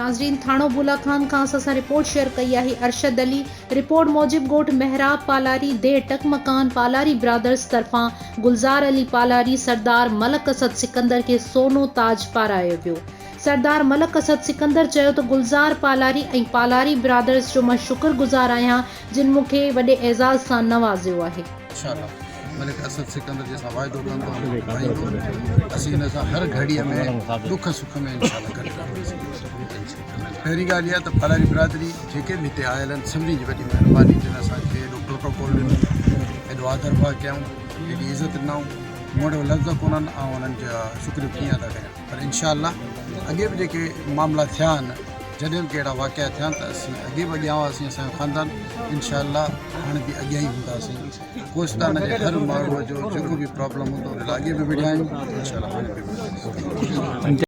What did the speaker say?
नाज़रीन थाणो बुला खान खां असां रिपोर्ट शेयर कई आहे अरशद अली। रिपोर्ट मूजिब ॻोठ मेहराब पालारी दे टकमकान पालारी ब्रादर्स तरफ़ां गुलज़ार अली पालारी सरदार मलक असद सिकंदर के सोनो ताज पारायो वियो। सरदार मलक असद सिकंदर चयो त गुलज़ार पालारी ऐं पालारी ब्रादर्स जो मां शुक्रगुज़ार आहियां जिन मूंखे वॾे एज़ाज़ सां नवाज़ियो आहे। मलिक असद सिकंदर जैसा वायदो कंदो असीं हिन सां हर घड़ीअ में दुख सुख में इंशाल्लाह गॾु रहंदासीं। पहिरीं ॻाल्हि इहा त पालारी बिरादरी जेके बि हिते आयल आहिनि सभिनी जी वॾी महिरबानी जिन असांखे एॾो प्रोटोकॉल ॾिनो, एॾो आदर भाव कयूं, एॾी इज़त ॾिनऊं, मूं वटि लफ़्ज़ कोन्हनि ऐं उन्हनि जा शुक्र कीअं था करियां। पर इंशाल्लाह अॻे बि जेके मामला थिया आहिनि, जॾहिं बि कहिड़ा वाक़िया थिया त असीं अॻे बि अॻियां हुआसीं, असांजो ख़ानदान इंशाल्लाह हाणे बि अॻियां ई हूंदासीं। कोस्तान जे हर माण्हूअ जो जेको बि प्रॉब्लम हूंदो उन लाइ अॻे बि विढ़िया आहियूं, इंशाल्लाह हाणे बि